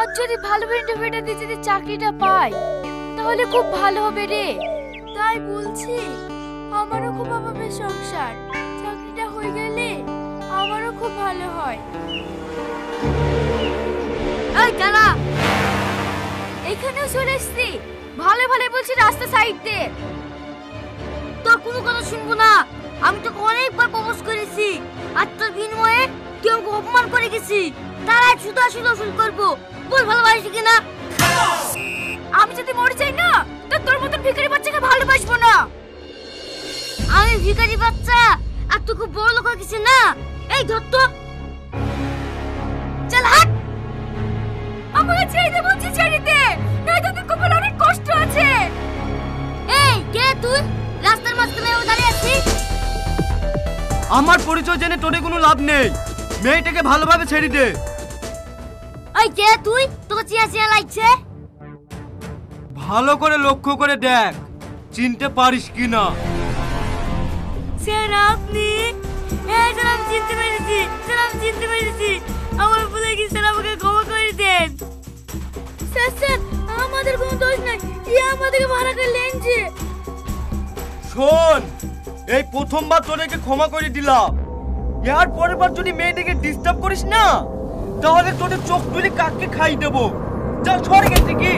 আজ যদি ভালো ইন্টারভিউটা দিয়ে যদি চাকরিটা পাই তাহলে খুব ভালো হবে রে। তাই বলছি আমারও খুব অভাবের সংসার, চাকরিটা হয়ে গেলে আমারও খুব ভালো হয়। এই কালা, এখানেও চলে এসছি। ভালো ভালো বলছি রাস্তা সাইড দে। তোর কোনো কথা শুনবো না। আমি তোকে অনেকবার প্রপোজ করেছি, আর তোর বিনিময়ে তুই আমাকে অপমান করে গেছি। তারাই শুধু আসলে ওসুল করবো। বল ভালোবাসি কিনা? আমি যদি মরে যাই না তো তোর মতন ভিখারি বাচ্চাকে ভালোবাসবো না। আমি ভিখারি বাচ্চা আর তুই খুব বড় লোক হয়ে গেছিস না। এই ধর তো, চল হাট। আমাকে ছেড়ে দে বলছি, ছেড়ে দে, নয়তো তোর কপালে অনেক কষ্ট আছে। এই কে তুই? রাস্তার মাঝখানে দাঁড়িয়ে আছিস। আমার পরিচয় জেনে তোরে কোনো লাভ নেই। মেয়েটাকে ভালোভাবে ছেড়ে দে। এই কে তুই? তোকে চিয়া চিয়া লাগছে। ভালো করে লক্ষ্য করে দেখ, চিনতে পারিস কিনা। স্যার আপনি? হ্যাঁ স্যার, আমি চিনতে পেরেছি। স্যার আমি চিনতে পেরেছি। আমার ভুলে গেছে, স্যার আমাকে ক্ষমা করে দেন। স্যার স্যার আমাদের কোনো দোষ নাই, ইয়ে আমাদেরকে ভাড়া করে লেনছে। শোন, এই প্রথমবার তোদেরকে ক্ষমা করে দিলাম। এর পরের বার যদি মেয়েটাকে ডিস্টার্ব করিস না তাহলে তোদের চোখ তুলে কাককে খাই দেবো। যা সরে গেছে কি।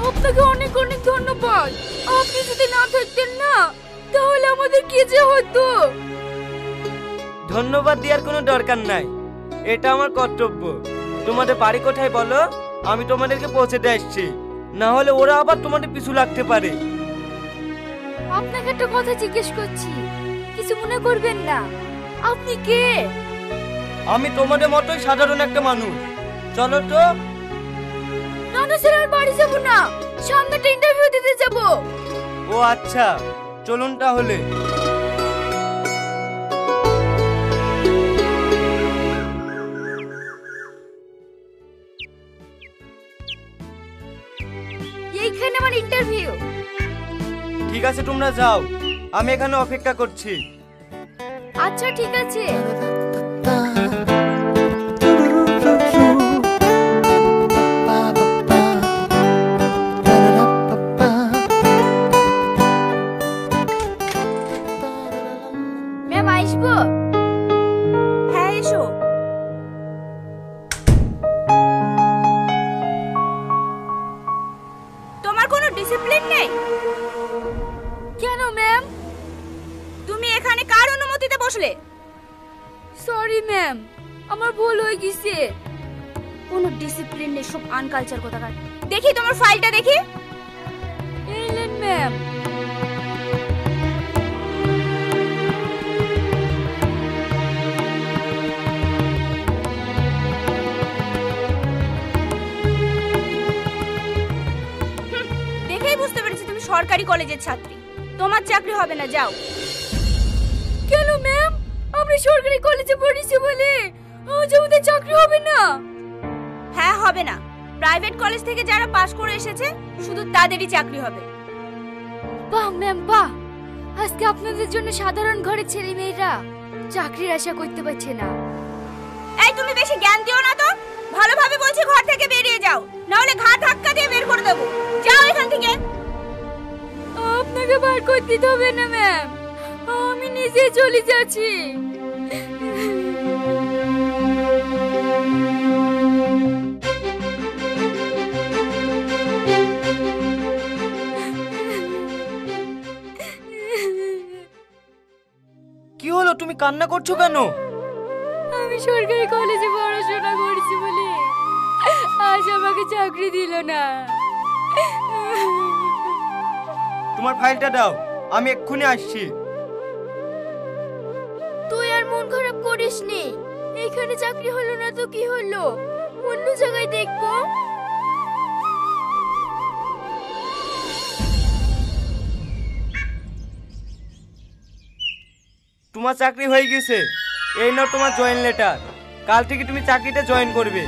আপনাকে অনেক অনেক ধন্যবাদ। আপনি যদি না থাকতেন না তাহলে আমাদের কি যে হতো। ধন্যবাদ দেওয়ার কোনো দরকার নাই, এটা আমার কর্তব্য। তোমাদের বাড়ি কোথায় বলো, আমি তোমাদেরকে পৌঁছে দিয়ে আসছি। না হলে ওরা আবার তোমাদের পিছু লাগতে পারে। আপনাকে একটা কথা জিজ্ঞেস করছি, কিছু মনে করবেন না। আপনি কে? আমি তোমাদের মতোই সাধারণ একটা মানুষ। চলো তো। না না স্যার, আমি বাড়ি যাবো না, সামনে একটা ইন্টারভিউ দিতে যাব। ও আচ্ছা, চলুন তাহলে। এইখানে আমার ইন্টারভিউ। ঠিক আছে তোমরা যাও, আমি এখানে অপেক্ষা করছি। আচ্ছা ঠিক আছে। ম্যাম আসবো? হ্যাঁ এসো। তোমার কোনো ডিসিপ্লিন নেই? কেন ম্যাম? তুমি এখানে কার অনুমতিতে বসলে? সরি ম্যাম, আমার ভুল হয়ে গেছে। কোনো ডিসিপ্লিন নেই, সব আনকালচার কোথাকার। দেখি তোমার ফাইলটা দেখি। এলেন ম্যাম। দেখেই বুঝতে পেরেছি তুমি সরকারি কলেজের ছাত্রী। তোমার চাকরি হবে না, যাও। কেন ম্যাম? আমরা সরকারি কলেজে পড়েছি বলে আজ আমাদের চাকরি হবে না? হ্যাঁ হবে না, প্রাইভেট কলেজ থেকে যারা পাশ করে এসেছে শুধু তাদেরই চাকরি হবে। বাহ ম্যাম বাহ, আজকে আপনাদের জন্য সাধারণ ঘরের ছেলে মেয়েরা চাকরির আশা করতে পারছে না। এই তুমি বেশি জ্ঞান দিও না তো। ভালোভাবে বলছি ঘর থেকে বেরিয়ে যাও, না হলে ঘাট ধাক্কা দিয়ে বের করে দেব। যাও এখান থেকে। আপনাকে বার করে দিতে হবে না ম্যাম, আমি নিজে চলে যাচ্ছি। কি হলো, তুমি কান্না করছো কেন? আমি সরকারি কলেজে পড়াশোনা করেছি বলে আজ আমাকে চাকরি দিল না। তোমার ফাইলটা দাও, আমি এক্ষুনি আসছি। তুই আর মন খারাপ করিস নি, এখানে চাকরি হলো না তো কি হলো, অন্য জায়গায় দেখবো। তোমার চাকরি হয়ে গেছে, এই নাও তোমার জয়েন লেটার। কাল থেকে তুমি চাকরিতে জয়েন করবে।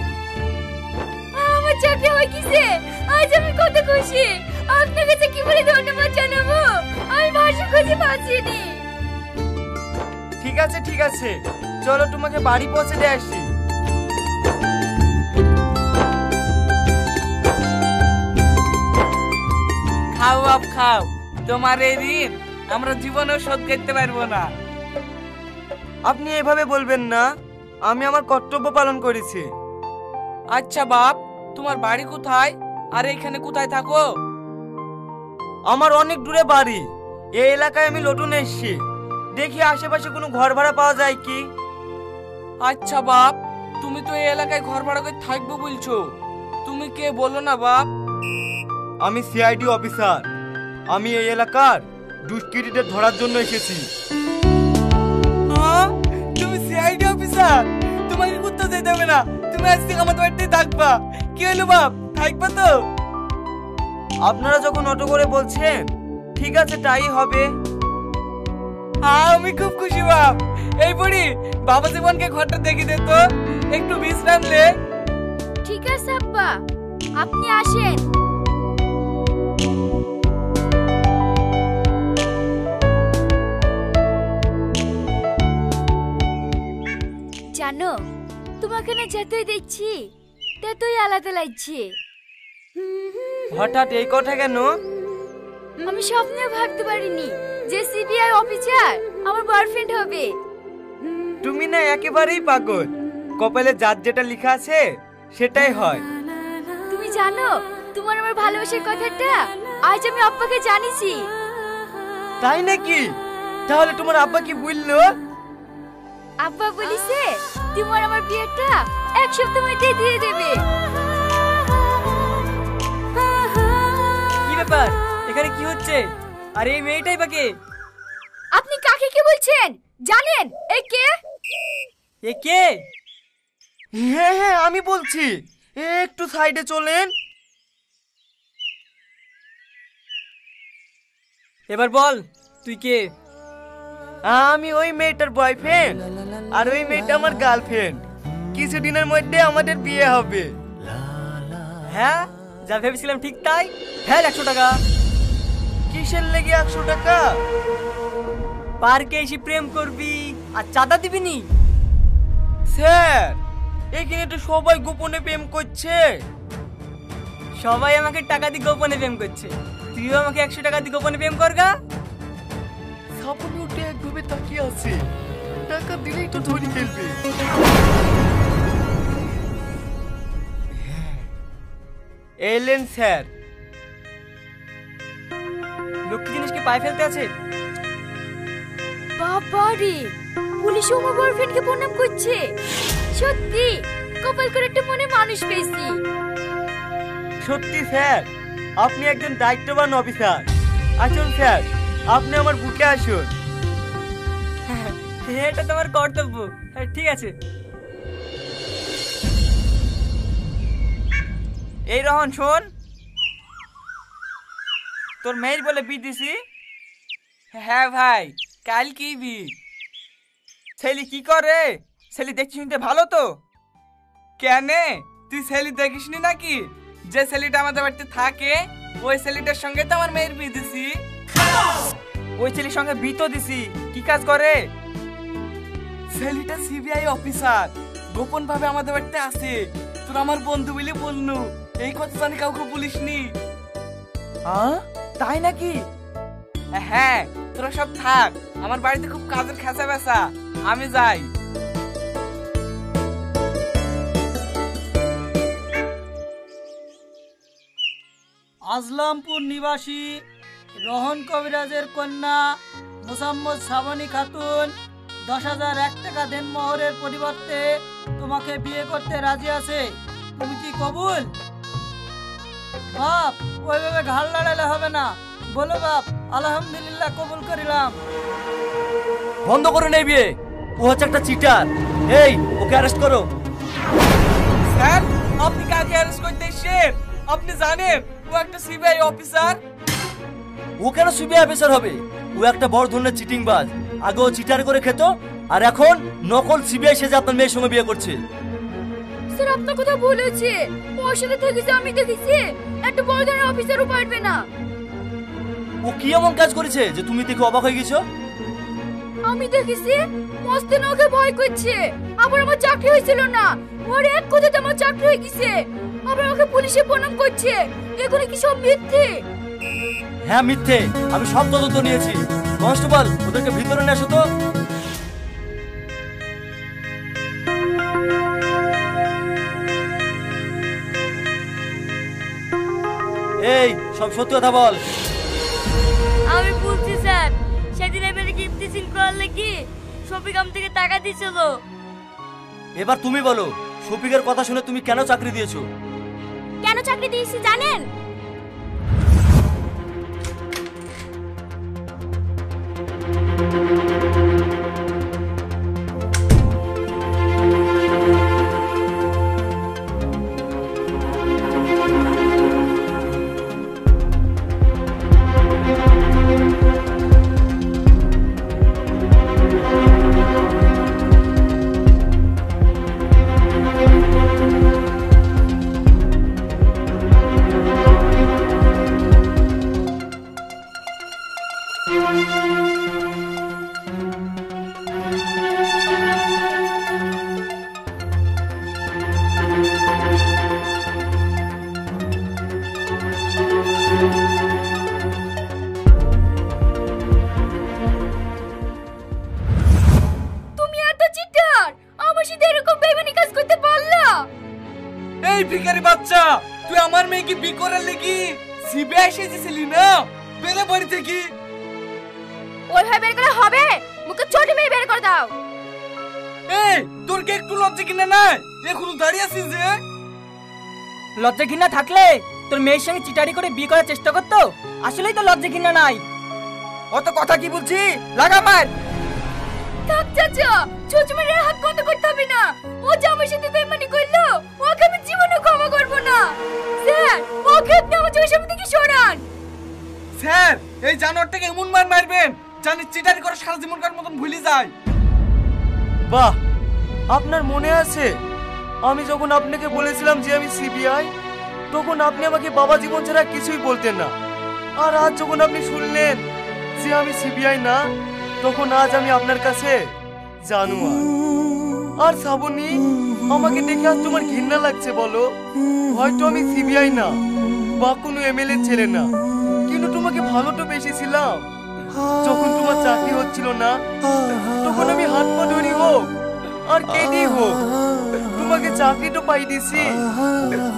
আমার চাকরি হয়ে গেছে, আজ আমি কত খুশি। আপনার কাছে কি বলে ধন্যবাদ জানাবো, আমি ভাষা খুঁজে পাচ্ছি না। ঠিক আছে ঠিক আছে, চলো তোমাকে বাড়ি পৌঁছে দিয়ে আসি। খাও বাপ খাও, তোমার এই ঋণ আমরা জীবনেও শোধ করতে পারবো না। আপনি এভাবে বলবেন না, আমি আমার কর্তব্য পালন করেছি। আচ্ছা বাপ, তোমার বাড়ি কোথায় আর এখানে কোথায় থাকো? আমার অনেক দূরে বাড়ি, এই এলাকায় আমি নতুন এসেছি, দেখি আশেপাশে কোনো ঘর ভাড়া পাওয়া যায় কি। আচ্ছা বাপ, তুমি তো এই এলাকায় ঘর ভাড়া করে থাকবো বলছো, তুমি কে বলো না বাপ? আমি সিআইডি অফিসার, আমি এই এলাকার দুষ্কৃতীদের ধরার জন্য এসেছি। হ্যাঁ, তুমি সিআইডি অফিসার? তোমাকে কোথাও যেতে হবে না, তুমি আজ থেকে আমাদের বাড়িতেই থাকবা। কি হলো বাপ, থাকবা তো? আপনারা যখন অটো করে বলছেন, ঠিক আছে তাই হবে। আমি খুব খুশি বাপ। এই বুড়ি, বাবা জীবনকে ঘরটা দেখে দে তো, একটু বিশ্রাম নে। ঠিক আছে আব্বা, আপনি আসেন। জানো, তোমাকে না যেতেই দেখছি তেতই আলাদা লাগছে। হঠাৎ এই কথা কেন? আমি স্বপ্নেও ভাবতে পারিনি যে সিবিআই অফিসার আমার বয়ফ্রেন্ড হবে। তুমি না একেবারেই পাগল, কপালে যার যেটা লেখা আছে সেটাই হয়। তুমি জানো, তোমার আমার ভালোবাসার কথাটা আজ আমি আব্বাকে জানিয়েছি। তাই নাকি? তাহলে তোমার আব্বা কি বললো? আব্বা বলিছে তোমার আমার বিয়েটা এক সপ্তাহ মধ্যে দিয়ে দেবে। কি ব্যাপার, এখানে কি হচ্ছে? আর এই মেয়েটাই বা কে? আপনি কাকে কি বলছেন জানেন? এই কে? এ কে? হ্যাঁ হ্যাঁ আমি বলছি, একটু সাইডে চলেন। এবার বল, তুই কে? আমি ওই মেয়েটার বয়ফ্রেন্ড, আর ওই মেয়েটা আমার গার্লফ্রেন্ড। কিছুদিনের মধ্যে আমাদের বিয়ে হবে। হ্যাঁ, যা ভেবেছিলাম ঠিক তাই। হ্যাঁ, 100 টাকা। কিসের লেগে 100 টাকা? পার্কে এসে প্রেম করবি আর চাঁদা দিবি নি? স্যার, এখানে তো সবাই গোপনে প্রেম করছে। সবাই আমাকে টাকা দিয়ে গোপনে প্রেম করছে, তুইও আমাকে 100 টাকা দিয়ে গোপনে প্রেম করগা। সাপনি উঠে একভাবে তাকিয়ে আছে, টাকা দিলেই তো ধরে ফেলবে। এলেন স্যার। লক্ষ্মী জিনিসকে পায়ে ফেলতে আছে। বাবা রে, পুলিশ আমার বয়ফ্রেন্ডকে প্রণাম করছে। সত্যি কপাল করে একটা মনে মানুষ পেয়েছি। সত্যি স্যার, আপনি একজন দায়িত্ববান অফিসার। আসুন স্যার, আপনি আমার বুকে আসুন। এটা তোমার কর্তব্য। ঠিক আছে। এই রহন শোন, তোর মেয়ের বলে বি দিছি। হ্যাঁ ভাই, কাল কি বি? ছেলে কি করে? ছেলে দেখছি শুনতে ভালো তো? কেন, তুই ছেলে দেখিসনি নাকি? যে ছেলেটা আমাদের বাড়িতে থাকে ওই ছেলেটার সঙ্গে তো আমার মেয়ের বিয়ে দিছি। ওই ছেলের সঙ্গে বিয়ে তো দিছি, কি কাজ করে? ছেলেটা সিবিআই অফিসার, গোপন ভাবে আমাদের বাড়িতে আসে। তোর আমার বন্ধু বলে বলনু, এই কথা জানি কাউকে বলিসনি। তাই নাকি? হ্যাঁ, তোরা সব থাক, আমার বাড়িতে খুব কাজের খেঁচা বেচা, আমি যাই। আজলামপুর নিবাসী রোহন কবিরাজের কন্যা মোসাম্মদ সাবানী খাতুন 10,001 টাকা দেনমোহরের পরিবর্তে তোমাকে বিয়ে করতে রাজি আছে। তুমি কি কবুল? বাপ, ওইভাবে ঘাড় লড়াইলে হবে না, বলো বাপ আলহামদুলিল্লাহ কবুল করিলাম। বন্ধ করুন এই বিয়ে, ও হচ্ছে একটা চিটার। এই, ওকে অ্যারেস্ট করো। স্যার, আপনি কাকে অ্যারেস্ট করতে এসেছেন? আপনি জানেন ও একটা সিবিআই অফিসার। ও কেন সিবিআই অফিসার হবে? ও একটা বড় ধরনের চিটিংবাজ। আগে ও চিটার করে খেত, আর এখন নকল সিবিআই সেজে আপনার মেয়ের সঙ্গে বিয়ে করছে। স্যার, আপনার কথা ভুল হচ্ছে। ওর সাথে থেকেছে আমি দেখেছি, একটা বড় ধরনের অফিসারও পারবে না। ও কি এমন কাজ করেছে যে তুমি দেখে অবাক হয়ে গেছো? আমি দেখেছি মস্তিন ওকে ভয় করছে। আবার আমার চাকরি হয়েছিল না, ওর এক কথাতে আমার চাকরি হয়ে গেছে। আবার ওকে পুলিশে প্রণাম করছে। এগুলো কি সব মিথ্যে? হ্যাঁ মিথ্যে, আমি সব তদন্ত নিয়েছি। কনস্টেবল, ওদেরকে ভিতরে নিয়ে আসো তো। এই সব সত্যি কথা বল। আমি বলছি স্যার, সেদিন আমার গিফট সিন করার লাগি শফিক আম থেকে টাকা দিয়েছিল। এবার তুমি বলো, শফিকের কথা শুনে তুমি কেন চাকরি দিয়েছো? কেন চাকরি দিয়েছি জানেন? তুমি এত চিটার, আমার সাথে এরকম বেইমানি কাজ করতে পারলা? এই ভিখারি বাচ্চা, তুই আমার মেয়েকে বি করার লাগি সিবিআই এসেছিলি না? বেরে বাড়ি থেকে। ওইভাবে বের করে হবে? মুখে ছোট মেয়ে বের করে দাও। এই তোর কি একটু লজ্জা কিনা নাই? এখনো দাঁড়িয়ে আছিস যে? লজ্জা ঘৃণা থাকলে তোর মেয়ের সঙ্গে চিটারি করে বিয়ে করার চেষ্টা করতো। আসলেই তো লজ্জা ঘৃণা নাই। অত কথা কি বলছি? লাগা মার। থাক চাচা, ছোটমেয়ের হাত বন্ধ করতে হবে না। ও যে আমার সাথে বেইমানি করলো, ওকে আমি জীবনে ক্ষমা করব না। স্যার, ওকে আপনি আমার চোখের সামনে থেকে সরান। স্যার, এই জানোয়ারটাকে এমন মার মারবেন জানি চিটারি করে সারা জীবনকার মতন ভুলে যায়। বাহ, আপনার মনে আছে আমি যখন আপনাকে বলেছিলাম যে আমি সিবিআই, তখন আপনি আমাকে বাবা জীবন ছাড়া কিছুই বলতেন না। আর আজ যখন আপনি শুনলেন যে আমি সিবিআই না, তখন আজ আমি আপনার কাছে জানোয়ার। আর শ্রাবণী, আমাকে দেখে আজ তোমার ঘৃণা লাগছে বলো? হয়তো আমি সিবিআই না বা কোনো এমএলএ ছেলে না, কিন্তু তোমাকে ভালো তো বেসেছিলাম। যখন তোমার চাকরি হচ্ছিল না, তখন আমি হাত পা ধরি হোক আর কেঁদে হোক তোমাকে চাকরি তো পাই দিছি।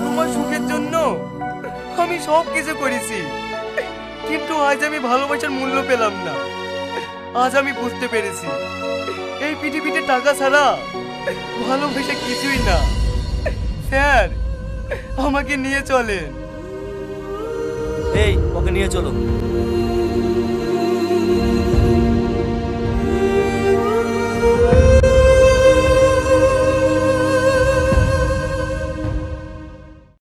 তোমার সুখের জন্য আমি সব কিছু করেছি, কিন্তু আজ আমি ভালোবাসার মূল্য পেলাম না। আজ আমি বুঝতে পেরেছি এই পৃথিবীতে টাকা ছাড়া ভালোবাসা কিছুই না। স্যার, আমাকে নিয়ে চলেন। এই ওকে নিয়ে চলো।